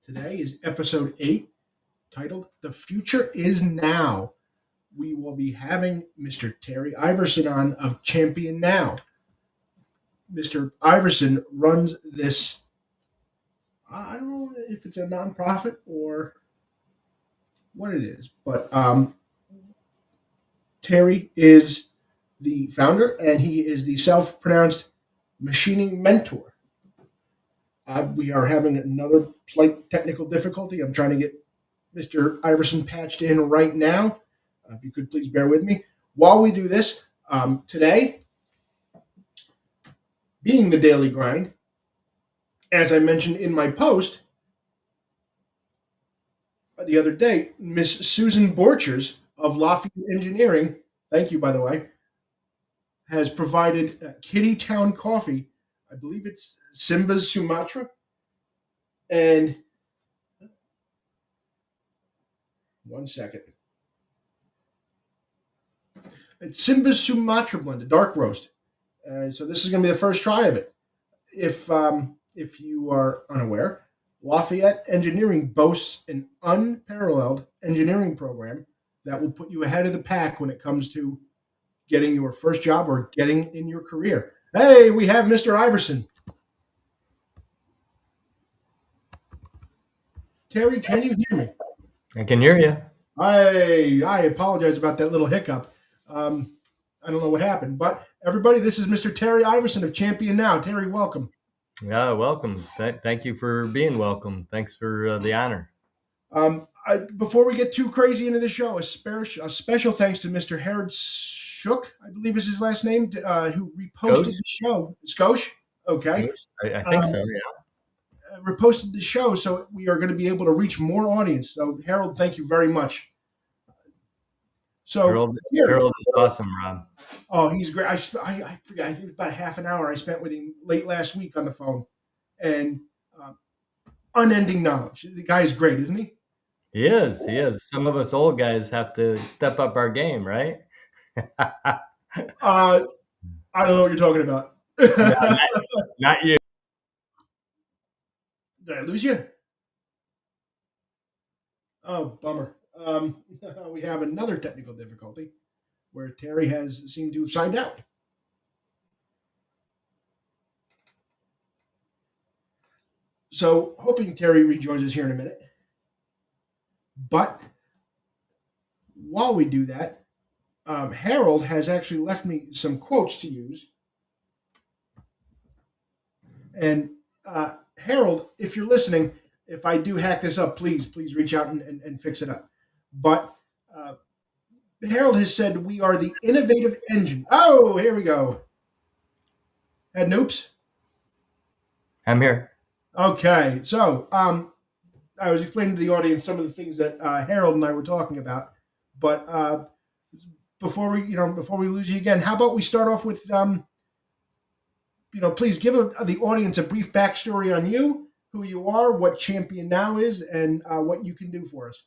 Today is episode 8, titled The Future is Now. We will be having Mr. Terry Iverson on of Champion Now. Mr. Iverson runs this, I don't know if it's a nonprofit or what it is, but Terry is the founder and he is the self pronounced machining mentor. We are having another slight technical difficulty. I'm trying to get Mr. Iverson patched in right now. If you could please bear with me. While we do this, today, being the daily grind, as I mentioned in my post the other day, Miss Susan Borchers of Lafayette Engineering, thank you, by the way, has provided Kitty Town coffee. I believe it's Simba's Sumatra. And one second. It's Simba's Sumatra blend, a dark roast. So this is going to be the first try of it. If you are unaware, Lafayette Engineering boasts an unparalleled engineering program that will put you ahead of the pack when it comes to getting your first job or getting in your career. Hey, we have Mr. Iverson. Terry, can you hear me? I can hear you. I apologize about that little hiccup. I don't know what happened, but everybody, this is Mr. Terry Iverson of Champion Now. Terry, welcome. Yeah, welcome. Thank you for being welcome. Thanks for the honor. Before we get too crazy into the show, a special thanks to Mr. Harold Shook, I believe is his last name, who reposted Skosh? the show. Skosh? Okay. I think so, yeah. Reposted the show, so we are going to be able to reach more audience. So, Harold, thank you very much. So, Harold is awesome, Rob. Oh, he's great. I forgot. I think it was about half an hour I spent with him late last week on the phone, and unending knowledge. The guy is great, isn't he? He is. He is. Some of us old guys have to step up our game, right? I don't know what you're talking about. Not you. Did I lose you? Oh, bummer. We have another technical difficulty where Terry has seemed to have signed out. So, hoping Terry rejoins us here in a minute. But while we do that, Harold has actually left me some quotes to use. And Harold, if you're listening, if I do hack this up, please reach out and fix it up. But Harold has said we are the innovative engine. Oh, here we go. Had noops? I'm here. Okay, so I was explaining to the audience some of the things that Harold and I were talking about. But before we lose you again, how about we start off with please give the audience a brief backstory on you, who you are, what Champion Now is, and what you can do for us.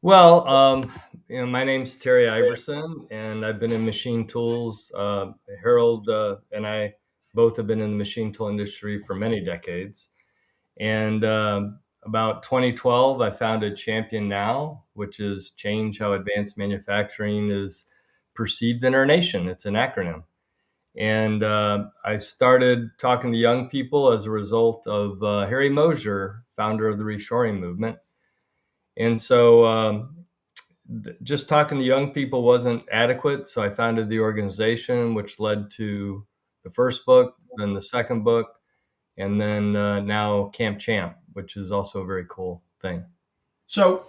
Well, my name's Terry Iverson, and I've been in machine tools. Harold and I both have been in the machine tool industry for many decades. And about 2012, I founded Champion Now, which is change how advanced manufacturing is perceived in our nation. It's an acronym. And I started talking to young people as a result of Harry Mosier, founder of the reshoring movement. And so just talking to young people wasn't adequate. So I founded the organization, which led to the first book, then the second book, and then now Camp Champ, which is also a very cool thing. So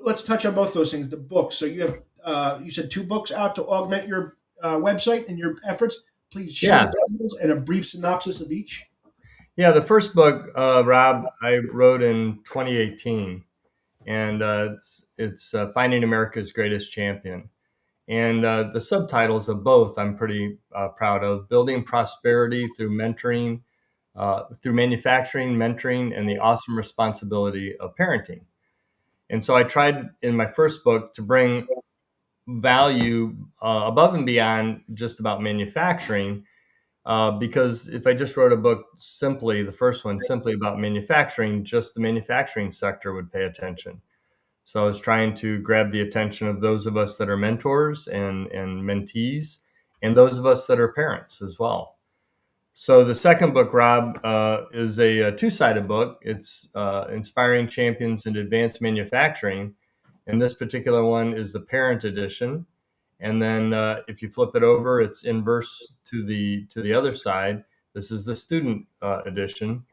let's touch on both those things. The books. So you have, you said 2 books out to augment your website and your efforts. Please share the titles and a brief synopsis of each. Yeah, the first book, Rob, I wrote in 2018, and it's Finding America's Greatest Champion. And the subtitles of both I'm pretty proud of: Building Prosperity Through Mentoring, through Manufacturing, Mentoring, and the Awesome Responsibility of Parenting. And so I tried in my first book to bring value above and beyond just about manufacturing, Because if I just wrote a book simply, the first one simply about manufacturing, just the manufacturing sector would pay attention. So I was trying to grab the attention of those of us that are mentors and mentees, and those of us that are parents as well. So the second book, Rob, is a two-sided book. It's Inspiring Champions in Advanced Manufacturing, and this particular one is the parent edition. And then if you flip it over, it's inverse to the other side. This is the student edition.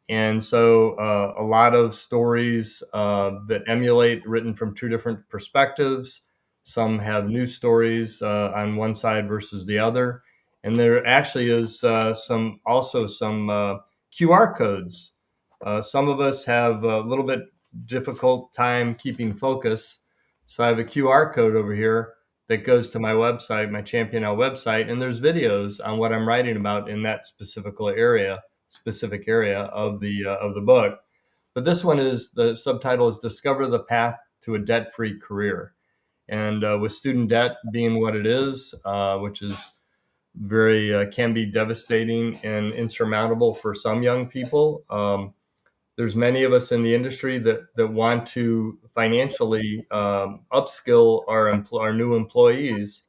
And so a lot of stories that emulate, written from two different perspectives. Some have news stories on one side versus the other. And there actually is some QR codes. Some of us have a little bit difficult time keeping focus. So I have a QR code over here that goes to my website, my Champion L website, and there's videos on what I'm writing about in that specific area of the book. But this one is, the subtitle is "Discover the Path to a Debt-Free Career," and with student debt being what it is, which is very can be devastating and insurmountable for some young people. There's many of us in the industry that want to financially upskill our new employees,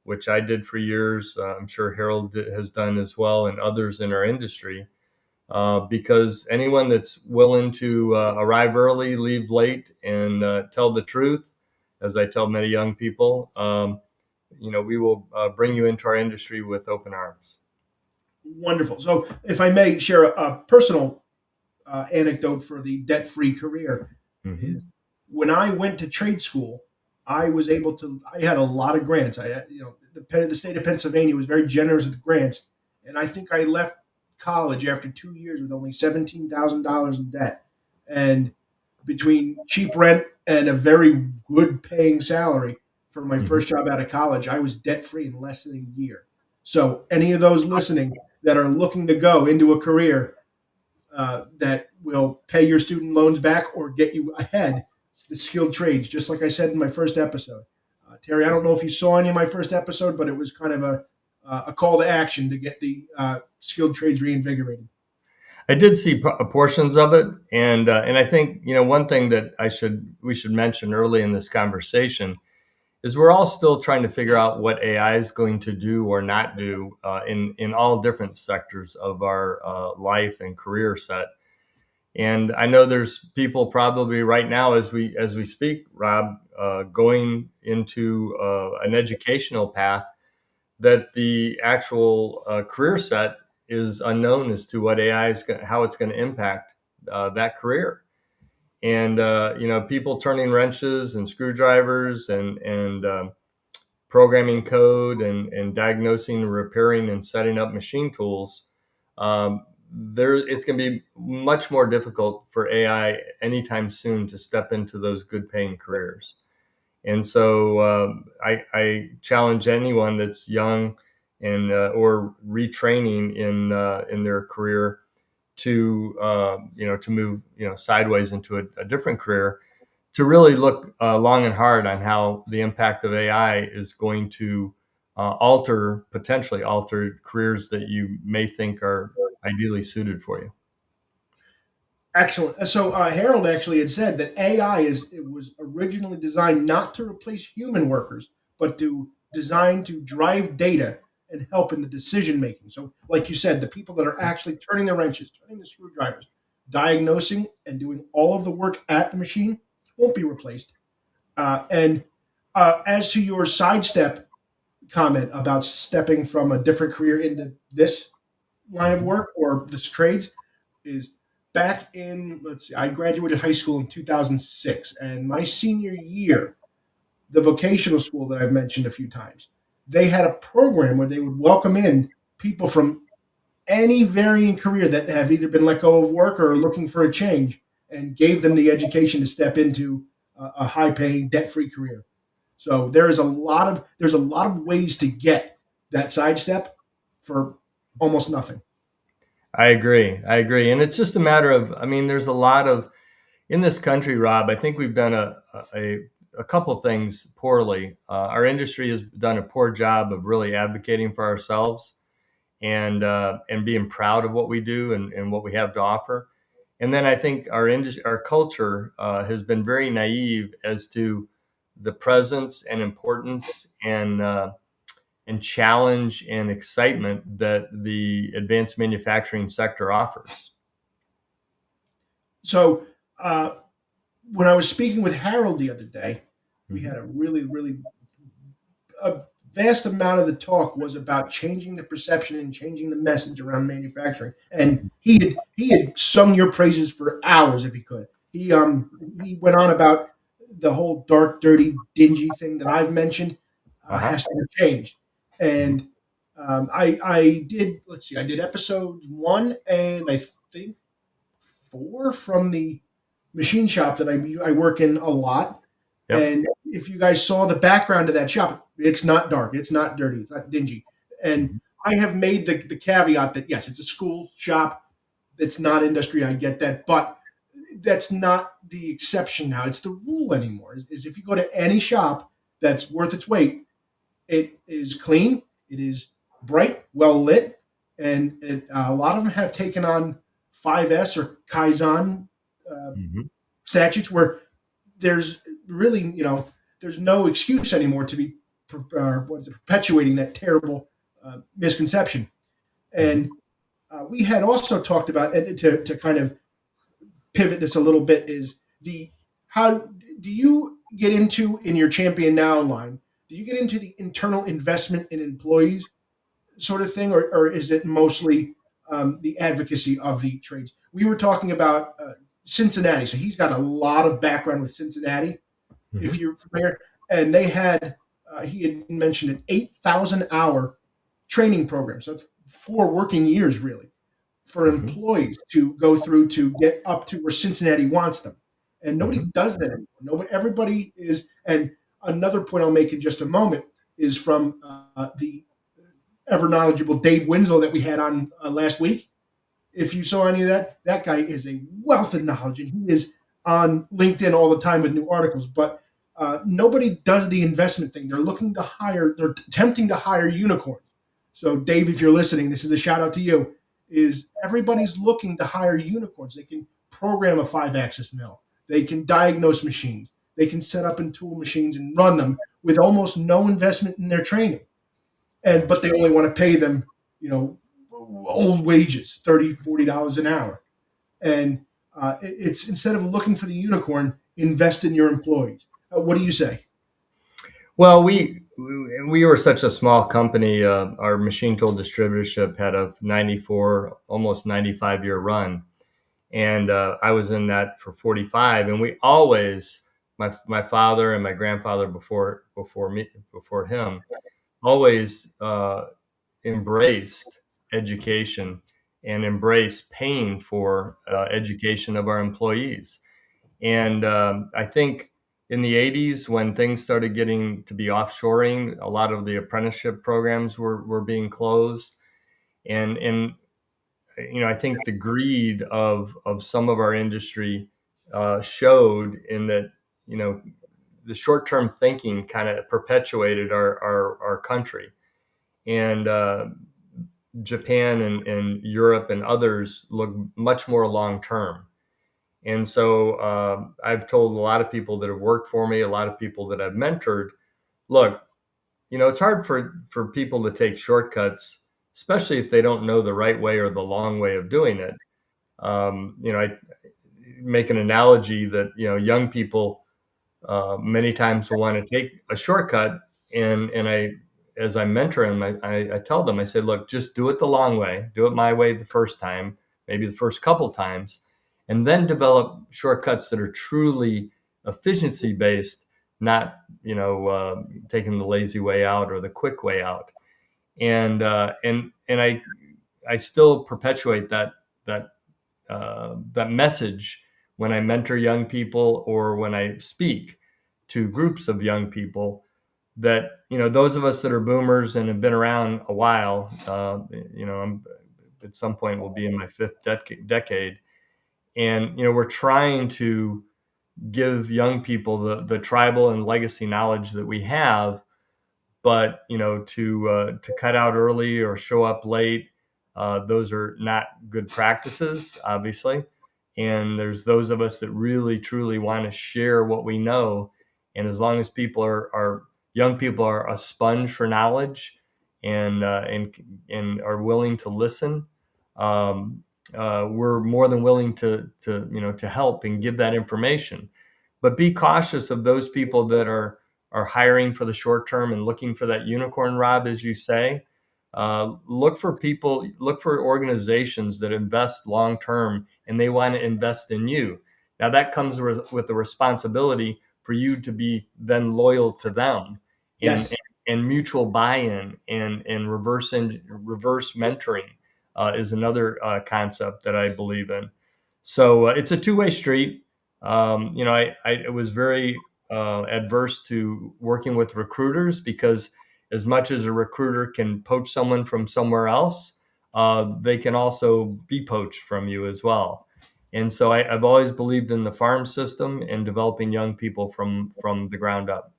which I did for years. I'm sure Harold has done as well, and others in our industry. Because anyone that's willing to arrive early, leave late, and tell the truth, as I tell many young people, we will bring you into our industry with open arms. Wonderful. So, if I may share a personal anecdote for the debt-free career, Mm-hmm. is when I went to trade school, I was able to. I had a lot of grants. The state of Pennsylvania was very generous with grants, and I think I left college after 2 years with only $17,000 in debt. And between cheap rent and a very good paying salary for my Mm-hmm. first job out of college, I was debt free in less than a year. So, any of those listening that are looking to go into a career that will pay your student loans back or get you ahead, the skilled trades, just like I said in my first episode. Terry, I don't know if you saw any of my first episode, but it was kind of a call to action to get the skilled trades reinvigorated. I did see portions of it, and I think one thing that we should mention early in this conversation is we're all still trying to figure out what AI is going to do or not do in all different sectors of our life and career set. And I know there's people probably right now as we speak, Rob, going into an educational path that the actual career set is unknown as to what AI is how it's going to impact that career. And people turning wrenches and screwdrivers and programming code and diagnosing, repairing, and setting up machine tools. It's going to be much more difficult for AI anytime soon to step into those good paying careers. And so I challenge anyone that's young and or retraining in their career to to move sideways into a different career, to really look long and hard on how the impact of AI is going to potentially alter careers that you may think are ideally suited for you. Excellent. So Harold actually had said that AI it was originally designed not to replace human workers, but to design to drive data and help in the decision making. So, like you said, the people that are actually turning the wrenches, turning the screwdrivers, diagnosing and doing all of the work at the machine won't be replaced. And as to your sidestep comment about stepping from a different career into this line of Mhm. work or this trades, is back in, let's see, I graduated high school in 2006, and my senior year, the vocational school that I've mentioned a few times, they had a program where they would welcome in people from any varying career that have either been let go of work or are looking for a change, and gave them the education to step into a high paying debt free career. So there's a lot of ways to get that sidestep for almost nothing. I agree. I agree. And it's just a matter of, I mean, there's a lot of, in this country, Rob, I think we've done a couple things poorly. Our industry has done a poor job of really advocating for ourselves. and being proud of what we do and what we have to offer. And then I think our industry, our culture has been very naive as to the presence and importance and challenge and excitement that the advanced manufacturing sector offers. So when I was speaking with Harold the other day, we Mm-hmm. had a really a vast amount of the talk was about changing the perception and changing the message around manufacturing. And he had sung your praises for hours if he could. He went on about the whole dark, dirty, dingy thing that I've mentioned Uh-huh. has to be changed. And I did, let's see, I did episodes 1 and I think 4 from the machine shop that I work in a lot. Yep. And if you guys saw the background of that shop, it's not dark, it's not dirty, it's not dingy. And Mm-hmm. I have made the caveat that yes, it's a school shop, that's not industry. I get that, but that's not the exception now. It's the rule anymore. Is if you go to any shop that's worth its weight, it is clean, it is bright, well lit, and a lot of them have taken on 5S or Kaizen uh, Mm-hmm. statutes where there's really, there's no excuse anymore to be perpetuating that terrible misconception. Mm-hmm. And we had also talked about, and to kind of pivot this a little bit, is the how do you get into in your champion now line? Do you get into the internal investment in employees sort of thing, or is it mostly the advocacy of the trades? We were talking about Cincinnati, so he's got a lot of background with Cincinnati, Mm-hmm. if you're familiar. And they had he had mentioned an 8,000 hour training program, so that's 4 working years really for Mm-hmm. employees to go through to get up to where Cincinnati wants them. And nobody Mm-hmm. does that anymore. Nobody, everybody is. And another point I'll make in just a moment is from the ever knowledgeable Dave Winslow that we had on last week. If you saw any of that, that guy is a wealth of knowledge, and he is on LinkedIn all the time with new articles. But nobody does the investment thing. They're looking to hire. They're attempting to hire unicorns. So, Dave, if you're listening, this is a shout out to you. Is everybody's looking to hire unicorns? They can program a 5-axis mill. They can diagnose machines. They can set up and tool machines and run them with almost no investment in their training. And but they only want to pay them, you know, old wages, $30, $40 an hour. And it's instead of looking for the unicorn, invest in your employees. What do you say? Well, we were such a small company. Our machine tool distributorship had a 94, almost 95 year run, and I was in that for 45. And we always, my father and my grandfather before him, always embraced education and embraced paying for education of our employees. And I think in the 80s, when things started getting to be offshoring, a lot of the apprenticeship programs were being closed. And I think the greed of some of our industry showed in that, the short-term thinking kind of perpetuated our country. And Japan and Europe and others look much more long-term. And so I've told a lot of people that have worked for me, a lot of people that I've mentored, look, it's hard for people to take shortcuts, especially if they don't know the right way or the long way of doing it. I make an analogy that, young people many times will want to take a shortcut. And as I mentor them, I tell them, I say, look, just do it the long way, do it my way the first time, maybe the first couple times, and then develop shortcuts that are truly efficiency based, not, taking the lazy way out or the quick way out. And I still perpetuate that message when I mentor young people or when I speak to groups of young people, that those of us that are boomers and have been around a while, I'm, at some point will be in my fifth decade, and we're trying to give young people the tribal and legacy knowledge that we have, but to cut out early or show up late Those are not good practices, obviously. And there's those of us that really truly want to share what we know. And as long as people are young people are a sponge for knowledge and are willing to listen, um, we're more than willing to help and give that information. But be cautious of those people that are hiring for the short term and looking for that unicorn, Rob, as you say. Look for organizations that invest long term and they want to invest in you. Now that comes with the responsibility for you to be then loyal to them, and Yes. and mutual buy-in and reverse mentoring is another concept that I believe in. So it's a two-way street. I was very adverse to working with recruiters because as much as a recruiter can poach someone from somewhere else, they can also be poached from you as well. And so I've always believed in the farm system and developing young people from the ground up.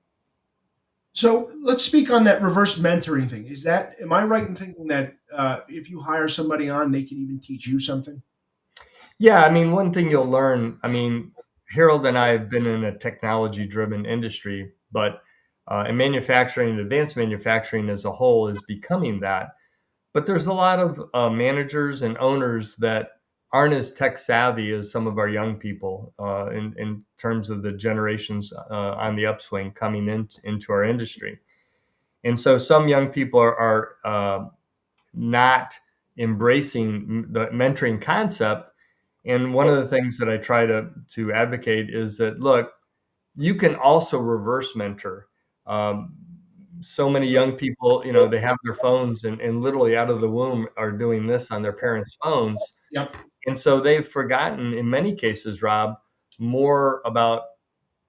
So let's speak on that reverse mentoring thing. Am I right in thinking that if you hire somebody on, they can even teach you something? Yeah, I mean, one thing you'll learn, I mean, Harold and I have been in a technology driven industry, but in manufacturing and advanced manufacturing as a whole is becoming that. But there's a lot of managers and owners that aren't as tech savvy as some of our young people in terms of the generations on the upswing coming into our industry. And so some young people are not embracing the mentoring concept. And one of the things that I try to advocate is that, look, you can also reverse mentor. Um, so many young people, they have their phones and literally out of the womb are doing this on their parents' phones. Yep. And so they've forgotten, in many cases, Rob, more about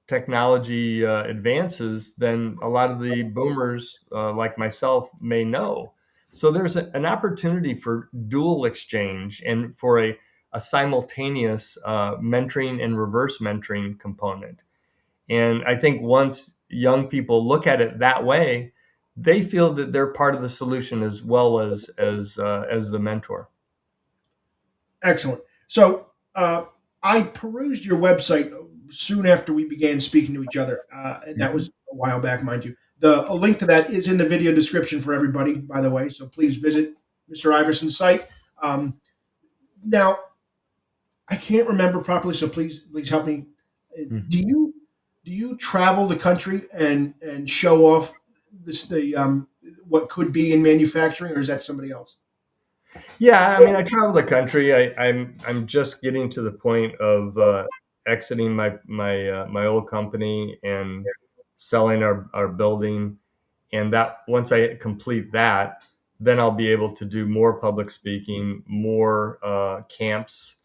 technology advances than a lot of the boomers like myself may know. So there's an opportunity for dual exchange and for a simultaneous mentoring and reverse mentoring component. And I think once young people look at it that way, they feel that they're part of the solution as well as the mentor. Excellent. So I perused your website soon after we began speaking to each other, and that Mhm. was a while back, mind you. A link to that is in the video description for everybody, by the way. So please visit Mr. Iverson's site. Um, Now, I can't remember properly, so please help me. Do Mhm. you travel the country and show off the what could be in manufacturing, or is that somebody else? Yeah, I mean, I travel the country. I'm just getting to the point of exiting my old company and selling our building, and that once I complete that, then I'll be able to do more public speaking, more camps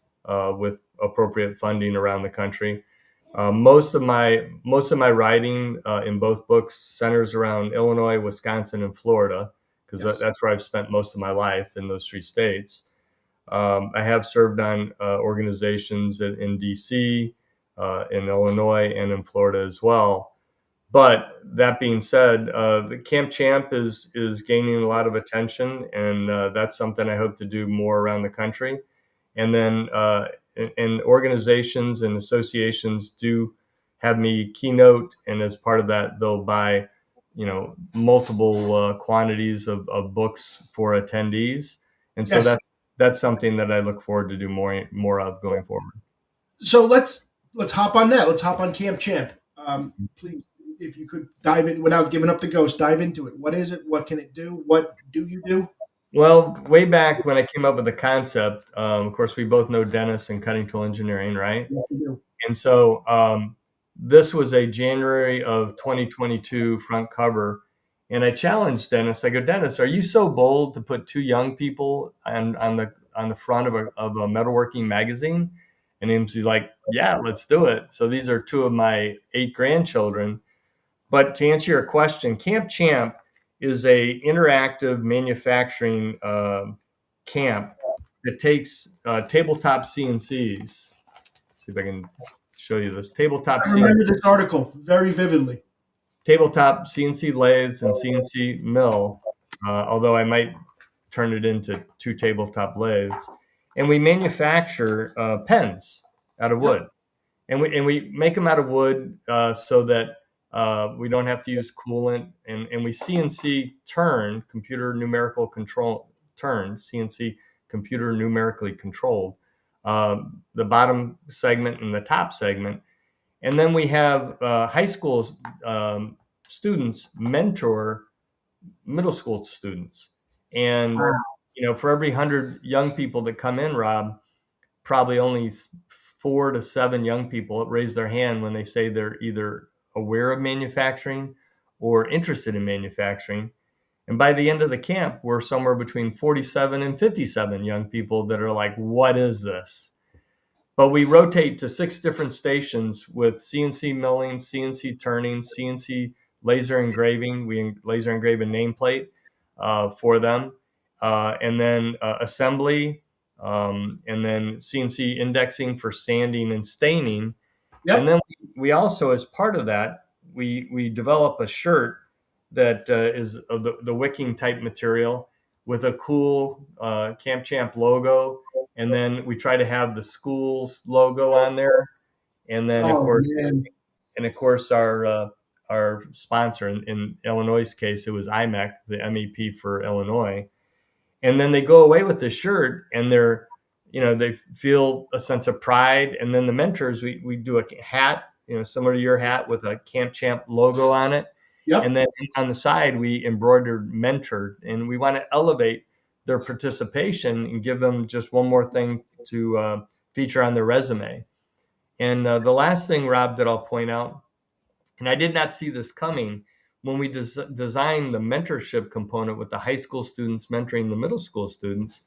with appropriate funding around the country. Most of my writing in both books centers around Illinois, Wisconsin, and Florida because Yes. that's where I've spent most of my life in those three states. I have served on organizations in DC, in Illinois, and in Florida as well. But that being said, the Camp Champ is gaining a lot of attention, and that's something I hope to do more around the country. And then and organizations and associations do have me keynote, and as part of that, they'll buy multiple quantities of books for attendees, and so Yes. that's something that I look forward to do more of going forward. So let's hop on that. Let's hop on Camp Champ. Please, if you could dive in without giving up the ghost, dive into it. What is it? What can it do? What do you do? Well, way back when I came up with the concept, of course, we both know Dennis and cutting tool engineering, right? What do you do? And so this was a January of 2022 front cover. And I challenged Dennis. I go, Dennis, are you so bold to put two young people on the front of a metalworking magazine? And he's like, yeah, let's do it. So these are two of my 8 grandchildren. But to answer your question, Camp Champ is a interactive manufacturing camp that takes tabletop CNCs. See if I can show you this I remember this article very vividly. tabletop CNC lathes and CNC mill. Although I might turn it into 2 tabletop lathes, and we manufacture pens out of Yep. wood, and we make them out of wood so that we don't have to use coolant, and we CNC turn computer numerical control turn CNC computer numerically controlled the bottom segment and the top segment, and then we have high school students mentor middle school students, and for every 100 young people that come in, Rob, probably only 4 to 7 young people raise their hand when they say they're either aware of manufacturing or interested in manufacturing. And by the end of the camp, we're somewhere between 47 and 57 young people that are like, what is this? But we rotate to 6 different stations with CNC milling, CNC turning, CNC laser engraving. We laser engrave a nameplate for them, and then assembly, and then CNC indexing for sanding and staining. And Yep. then we also, as part of that, we develop a shirt that is of the wicking type material with a cool Camp Champ logo, and then we try to have the school's logo on there, and then Oh man. of course our sponsor in Illinois' case, it was IMEC, the MEP for Illinois, and then they go away with the shirt, and they feel a sense of pride. And then the mentors, we do a hat, similar to your hat with a Camp Champ logo on it, and Yep. then on the side we embroidered mentored, and we want to elevate their participation and give them just one more thing to feature on their resume. And the last thing, Rob, that I'll point out, and I did not see this coming, when we designed the mentorship component with the high school students mentoring the middle school students,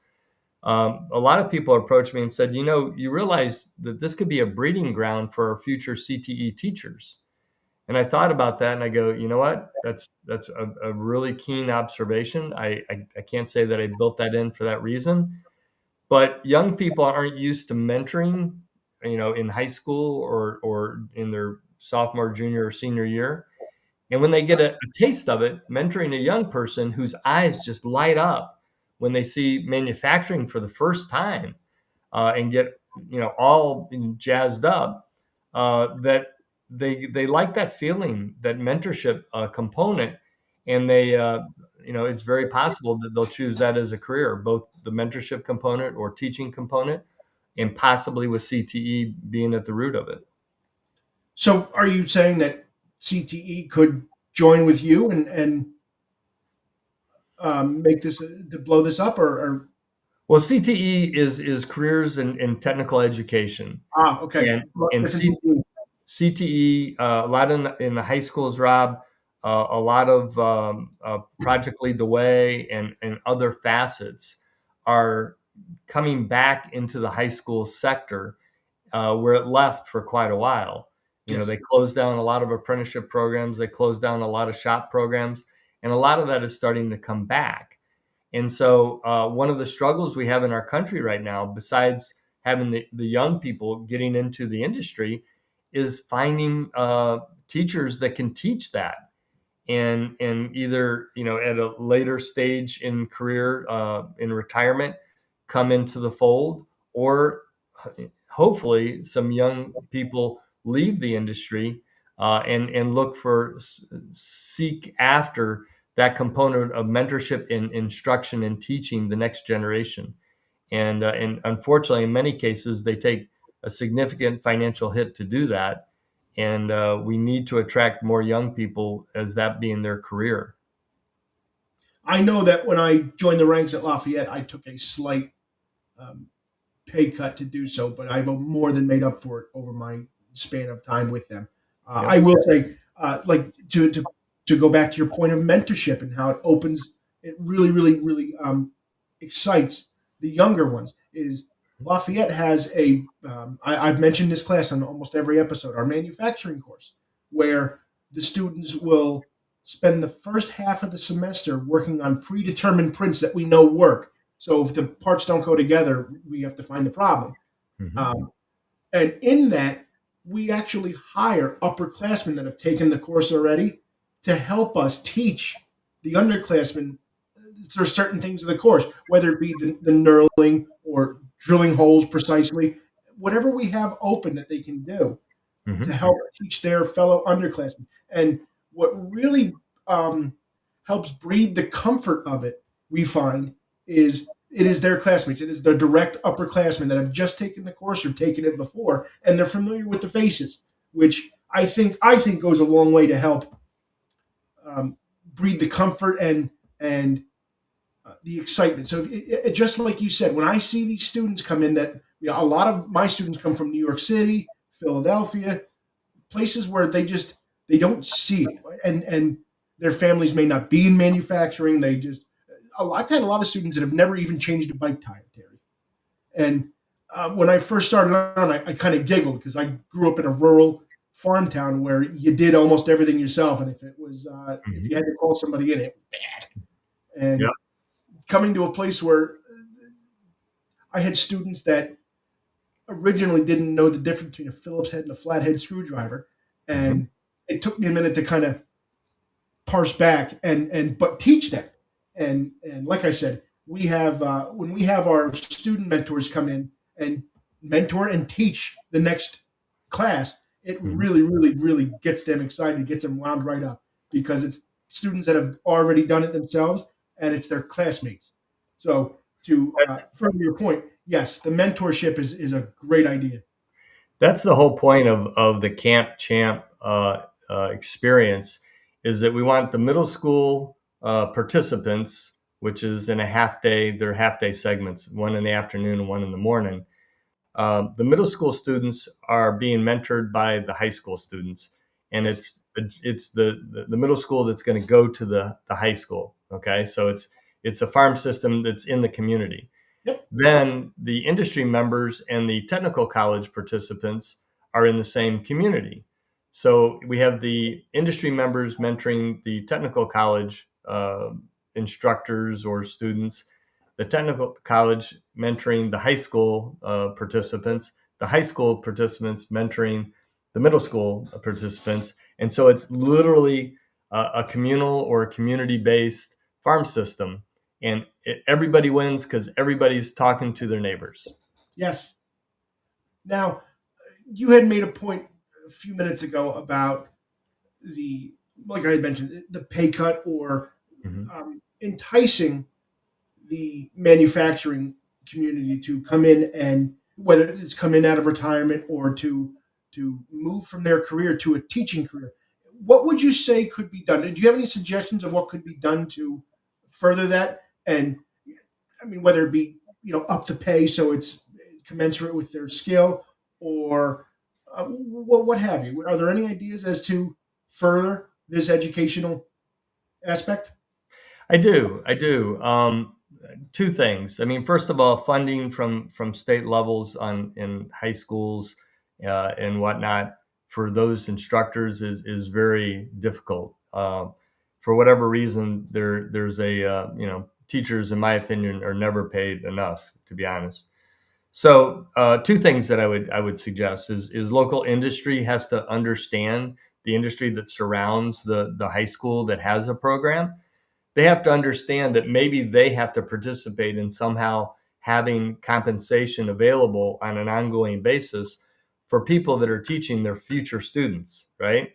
a lot of people approached me and said, you realize that this could be a breeding ground for our future CTE teachers. And I thought about that, and I go, you know what? That's a really keen observation. I can't say that I built that in for that reason, but young people aren't used to mentoring, in high school or in their sophomore, junior, or senior year. And when they get a taste of it, mentoring a young person whose eyes just light up when they see manufacturing for the first time, and get all jazzed up, that they like that feeling, that mentorship component, and they it's very possible that they'll choose that as a career, both the mentorship component or teaching component, and possibly with CTE being at the root of it. So are you saying that CTE could join with you and make this to blow this up, or Well, CTE is careers in technical education, okay, and different CTE. CTE, a lot in the high schools, Rob, a lot of Project Lead the Way and other facets are coming back into the high school sector, where it left for quite a while. They Yes. closed down a lot of apprenticeship programs, they closed down a lot of shop programs, and a lot of that is starting to come back. And so, one of the struggles we have in our country right now, besides having the young people getting into the industry, is finding teachers that can teach that, and either at a later stage in career, in retirement, come into the fold, or hopefully some young people leave the industry, and look for seek after that component of mentorship and instruction and teaching the next generation. And unfortunately, in many cases, they take a significant financial hit to do that. And we need to attract more young people as that being their career. I know that when I joined the ranks at Lafayette, I took a slight um, pay cut to do so, but I've more than made up for it over my span of time with them. I Yep. will say, like to go back to your point of mentorship and how it opens, it really, really, really excites the younger ones. Is Lafayette has I've mentioned this class on almost every episode, our manufacturing course, where the students will spend the first half of the semester working on predetermined prints that we know work. So if the parts don't go together, we have to find the problem. Mhm. Um, and in that, we actually hire upperclassmen that have taken the course already to help us teach the underclassmen there's certain things of the course, whether it be the knurling or drilling holes precisely, whatever we have open that they can do to Hmm. help teach their fellow underclassmen. And what really helps breed the comfort of it, we find, is it is their classmates. It is the direct upperclassmen that have just taken the course or have taken it before, and they're familiar with the faces, which I think goes a long way to help breed the comfort and the excitement. So just like you said, when I see these students come in, that a lot of my students come from New York City, Philadelphia, places where they don't see it, and their families may not be in manufacturing. They just I've had a lot of students that have never even changed a bike tire, Terry. And when I first started on, I kind of giggled because I grew up in a rural farm town where you did almost everything yourself, and if you Hmm. had to call somebody in, it was bad. Yeah. And coming to a place where I had students that originally didn't know the difference between a Phillips head and a flathead screwdriver, Hmm. and it took me a minute to kind of parse back and but teach them. And like I said, we have when we have our student mentors come in and mentor and teach the next class, it Hmm. really gets them excited, gets them wound right up because it's students that have already done it themselves and it's their classmates. So to further your point, yes, the mentorship is a great idea. That's the whole point of the Camp Champ experience, is that we want the middle school participants, which is in a half day, they're half day segments, one in the afternoon and one in the morning. The middle school students are being mentored by the high school students, and Yes. it's the middle school that's going to go to the high school. Okay, so it's a farm system that's in the community. Yep. Then the industry members and the technical college participants are in the same community. So we have the industry members mentoring the technical college instructors or students, the technical college mentoring the high school participants, the high school participants mentoring the middle school participants. And so it's literally a communal or community based farm system, and everybody wins because everybody's talking to their neighbors. Yes. Now, you had made a point a few minutes ago about the, like I had mentioned, the pay cut or Hmm. enticing the manufacturing community to come in, and whether it's come in out of retirement or to move from their career to a teaching career. What would you say could be done? Do you have any suggestions of what could be done to further that? And I mean, whether it be up the pay so it's commensurate with their skill, or what have you. Are there any ideas as to further this educational aspect? I do. I do. Two things. I mean, first of all, funding from state levels on in high schools and whatnot for those instructors is very difficult. For whatever reason, there's a teachers, in my opinion, are never paid enough, to be honest. So, two things that I would suggest is local industry has to understand the industry that surrounds the high school that has a program. They have to understand that maybe they have to participate in somehow having compensation available on an ongoing basis for people that are teaching their future students, right?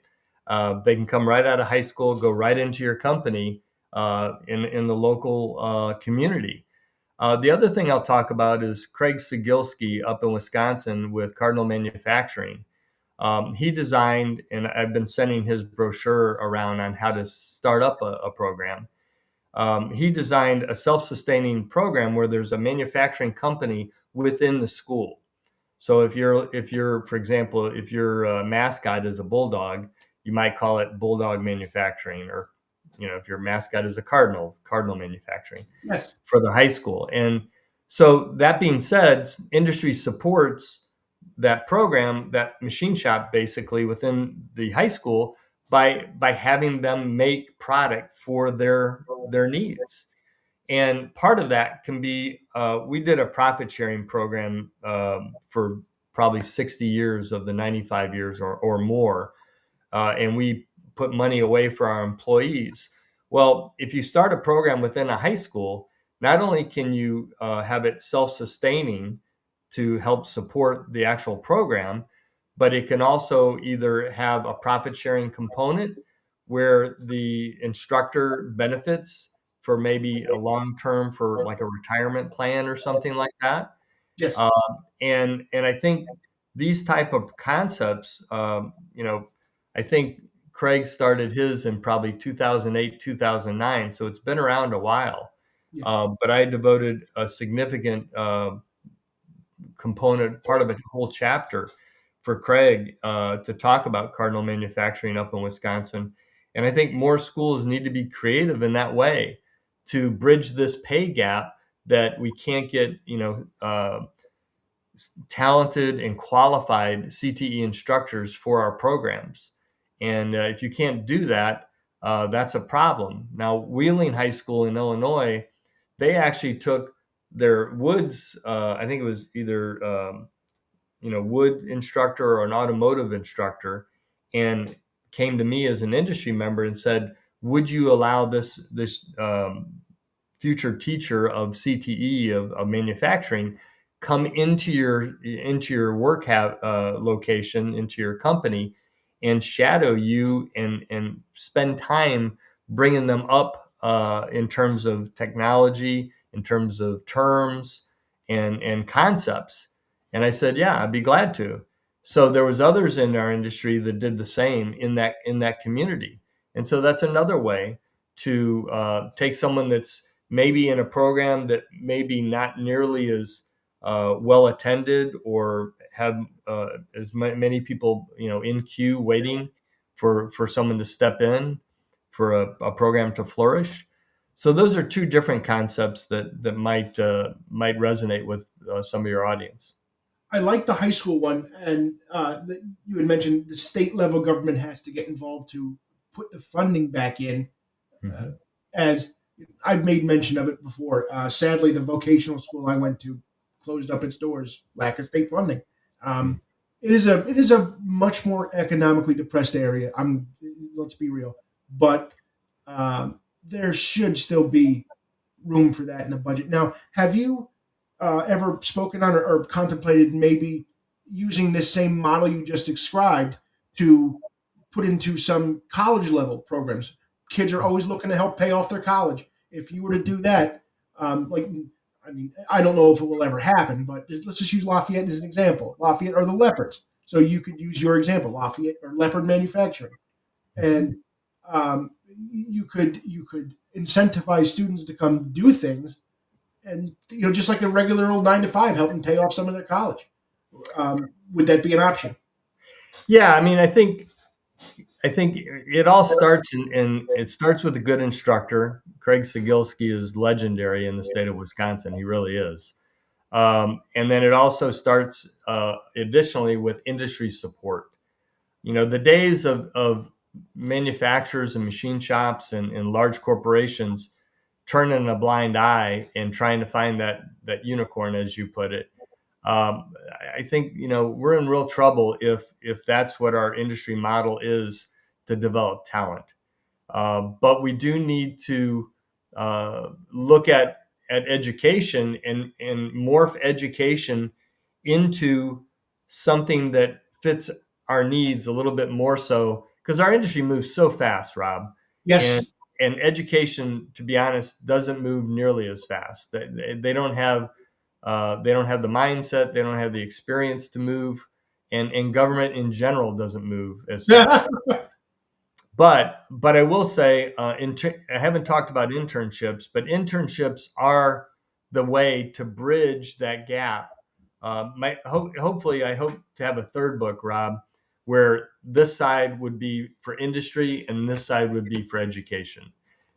They can come right out of high school, go right into your company in the local community. The other thing I'll talk about is Craig Sigilski up in Wisconsin with Cardinal Manufacturing. He designed, and I've been sending his brochure around on how to start up a program. He designed a self-sustaining program where there's a manufacturing company within the school. So if you're for example, if your mascot is a bulldog, you might call it Bulldog Manufacturing, or if your mascot is a cardinal, Cardinal Manufacturing Yes. for the high school. And so that being said, industry supports that program, that machine shop, basically within the high school by having them make product for their needs. And part of that can be we did a profit sharing program for probably 60 years of the 95 years or more, and we put money away for our employees. Well, if you start a program within a high school, not only can you have it self-sustaining to help support the actual program, but it can also either have a profit sharing component where the instructor benefits for maybe a long term for like a retirement plan or something like that. Yes. Um, and I think these type of concepts, I think Craig started his in probably 2008, 2009, so it's been around a while. Yeah. But I devoted a significant component, part of a whole chapter for Craig to talk about cardinal manufacturing up in Wisconsin. And I think more schools need to be creative in that way to bridge this pay gap that we can't get, talented and qualified CTE instructors for our programs. And if you can't do that, that's a problem. Now, Wheeling High School in Illinois, they actually took their woods, I think it was either wood instructor or an automotive instructor, and came to me as an industry member and said, "Would you allow this future teacher of CTE of manufacturing come into your location, into your company, and shadow you and spend time bringing them up in terms of technology, in terms of terms and concepts?" And I said, "Yeah, I'd be glad to." So there was others in our industry that did the same in that community, and so that's another way to take someone that's maybe in a program that maybe not nearly as well attended or have as many people in queue waiting for someone to step in for a program to flourish. So those are two different concepts that might resonate with some of your audience. I like the high school one, and you had mentioned the state level government has to get involved to put the funding back in. Uh, Mhm. as I've made mention of it before, sadly, the vocational school I went to closed up its doors, lack of state funding. Mhm. Um, it is a much more economically depressed area. Let's be real, but there should still be room for that in the budget. Now, have you ever spoken on or contemplated maybe using this same model you just described to put into some college level programs? Kids are always looking to help pay off their college. If you were to do that, I mean, I don't know if it will ever happen, but let's just use Lafayette as an example. Lafayette are the leopards. So you could use your example, Lafayette or leopard manufacturing, and you could incentivize students to come do things, and just like a regular old 9 to 5, help them pay off some of their college. Would that be an option? Yeah, I mean, I think it all starts in it starts with a good instructor. Craig Sigilski is legendary in the state of Wisconsin. He really is. And then it also starts additionally with industry support. The days of manufacturers and machine shops and large corporations turning a blind eye and trying to find that unicorn, as you put it. I think we're in real trouble if that's what our industry model is to develop talent. But we do need to look at education and morph education into something that fits our needs a little bit more so because our industry moves so fast, Rob, and Yes. and education, to be honest, doesn't move nearly as fast. They don't have the mindset, they don't have the experience to move, and government in general doesn't move as fast. But I will say, I haven't talked about internships, but internships are the way to bridge that gap. Hopefully, I hope to have a third book, Rob, where this side would be for industry and this side would be for education,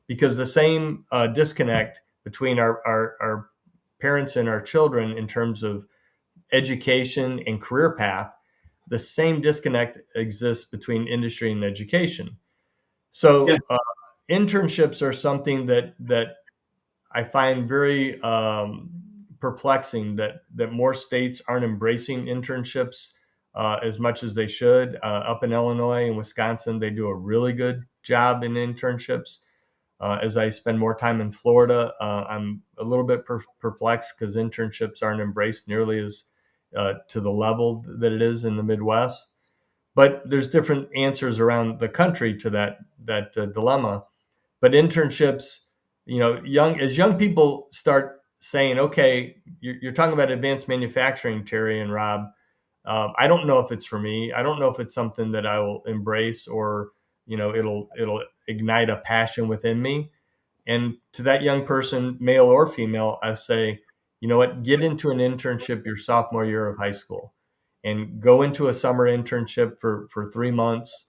because the same disconnect between our parents and our children in terms of education and career path, the same disconnect exists between industry and education. Yeah. So internships are something that I find very perplexing that more states aren't embracing internships as much as they should. Up in Illinois and Wisconsin, they do a really good job in internships. As I spend more time in Florida, I'm a little bit perplexed because internships aren't embraced nearly as to the level that it is in the Midwest. But there's different answers around the country to that dilemma. But internships, young people start saying, okay, you're talking about advanced manufacturing, Terry and Rob. I don't know if it's for me. I don't know if it's something that I will embrace, or it'll ignite a passion within me. And to that young person, male or female, I say, you know what, get into an internship your sophomore year of high school, and go into a summer internship for 3 months.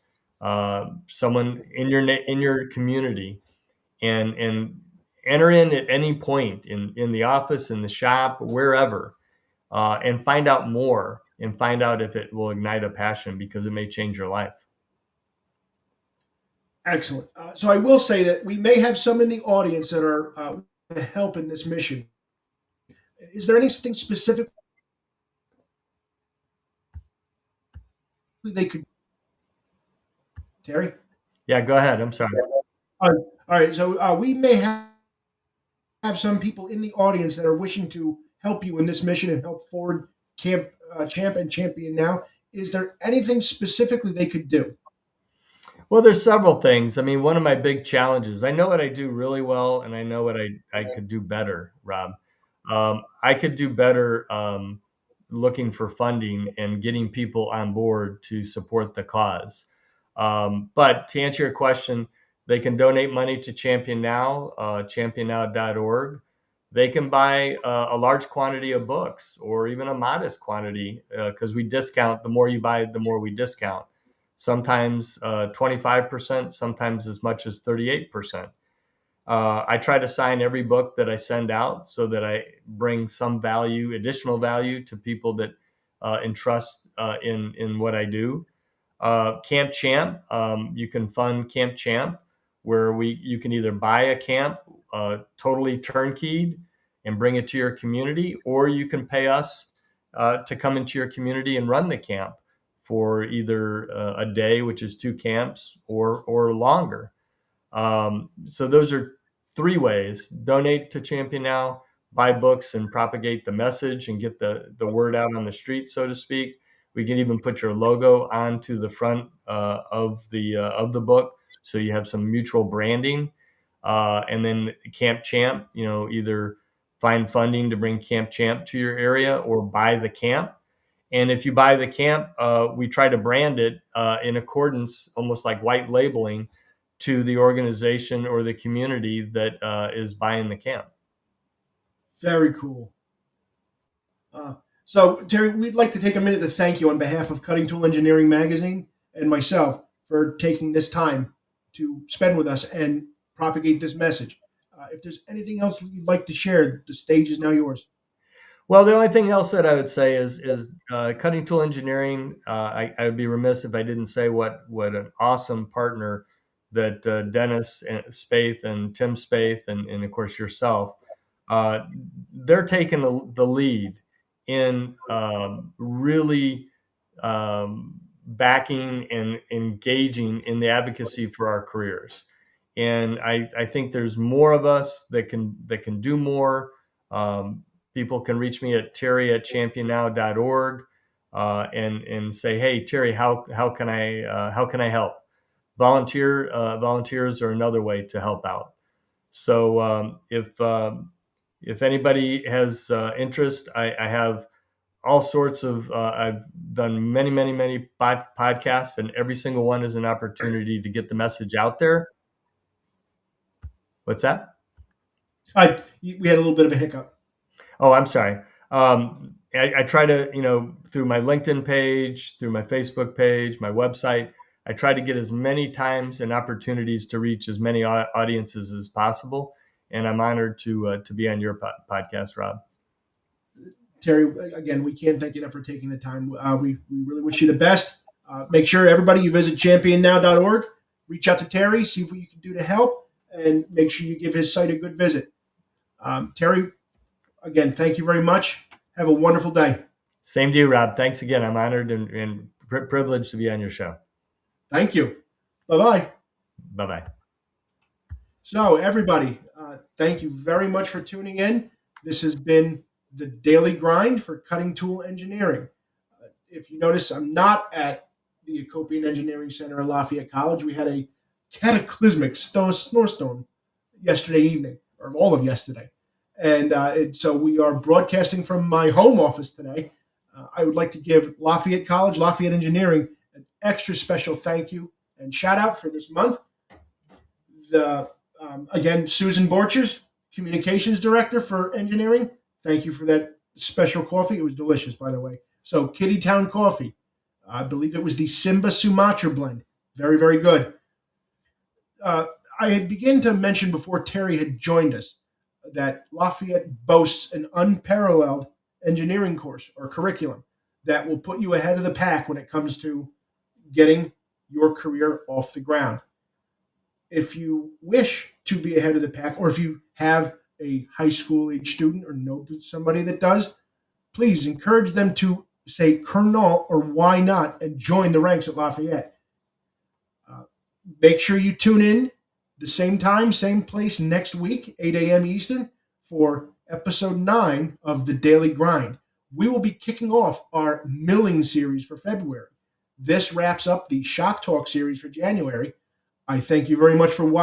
Someone in your community, and enter in at any point in the office, in the shop, wherever, and find out more, and find out if it will ignite a passion, because it may change your life. Excellent. So I will say that we may have some in the audience that are to help in this mission. Is there anything specifically they could, Terry? Yeah, go ahead. I'm sorry. All right. So we may have some people in the audience that are wishing to help you in this mission and help forward Champ and Champion Now. Is there anything specifically they could do? Well, there's several things. I mean, one of my big challenges, I know what I do really well, and I know what I could do better, Rob. I could do better looking for funding and getting people on board to support the cause. But to answer your question, they can donate money to Champion Now, championnow.org. They can buy a large quantity of books, or even a modest quantity, because we discount. The more you buy, the more we discount. Sometimes 25%, sometimes as much as 38%. I try to sign every book that I send out, so that I bring some value, additional value, to people that entrust in what I do. Camp Champ, you can fund Camp Champ, where you can either buy a camp totally turnkeyed and bring it to your community, or you can pay us to come into your community and run the camp for either a day, which is 2 camps, or longer. So those are 3 ways: donate to Champion Now, buy books and propagate the message and get the word out on the street, so to speak. We can even put your logo onto the front of the book, so you have some mutual branding. And then Camp Champ, either find funding to bring Camp Champ to your area, or buy the camp. And if you buy the camp, we try to brand it in accordance, almost like white labeling, to the organization or the community that is buying the camp. Very cool. Uh, so, Terry, we'd like to take a minute to thank you on behalf of Cutting Tool Engineering Magazine and myself for taking this time to spend with us and propagate this message. If there's anything else you'd like to share, the stage is now yours. Well, the only thing else that I would say is Cutting Tool Engineering. I would be remiss if I didn't say what an awesome partner that Dennis Spaeth and Tim Spaeth, and of course yourself, uh, they're taking the lead in really backing and engaging in the advocacy for our careers. And I think there's more of us that can do more. Um, People can reach me at terry@championnow.org, and say, hey, Terry, how can I help? Volunteers are another way to help out. So if anybody has interest, I have all sorts of. I've done many podcasts, and every single one is an opportunity to get the message out there. What's that? We had a little bit of a hiccup. Oh, I'm sorry. I try to, through my LinkedIn page, through my Facebook page, my website, I try to get as many times and opportunities to reach as many audiences as possible. And I'm honored to be on your podcast, Rob. Terry, again, we can't thank you enough for taking the time. We really wish you the best. Make sure, everybody, you visit championnow.org, reach out to Terry, see what you can do to help, and make sure you give his site a good visit. Terry, again, thank you very much. Have a wonderful day. Same to you, Rob. Thanks again. I'm honored and privileged to be on your show. Thank you. Bye bye. Bye bye. So, everybody, thank you very much for tuning in. This has been the daily grind for cutting tool engineering. If you notice, I'm not at the Acopian Engineering Center at Lafayette College. We had a cataclysmic snowstorm yesterday evening, or all of yesterday. So we are broadcasting from my home office today. I would like to give Lafayette College, Lafayette Engineering, an extra special thank you and shout out for this month. Again, Susan Borchers, Communications Director for Engineering. Thank you for that special coffee. It was delicious, by the way. So, Kitty Town Coffee. I believe it was the Simba Sumatra blend. Very, very good. Uh, I had begun to mention before Terry had joined us that Lafayette boasts an unparalleled engineering course or curriculum that will put you ahead of the pack when it comes to getting your career off the ground. If you wish to be ahead of the pack, or if you have a high school age student or know somebody that does, please encourage them to say Colonel or why not and join the ranks at Lafayette. Uh, Make sure you tune in the same time, same place next week, 8 a.m. Eastern, for episode 9 of The Daily Grind. We will be kicking off our milling series for February. This wraps up the Shop Talk series for January. I thank you very much for watching.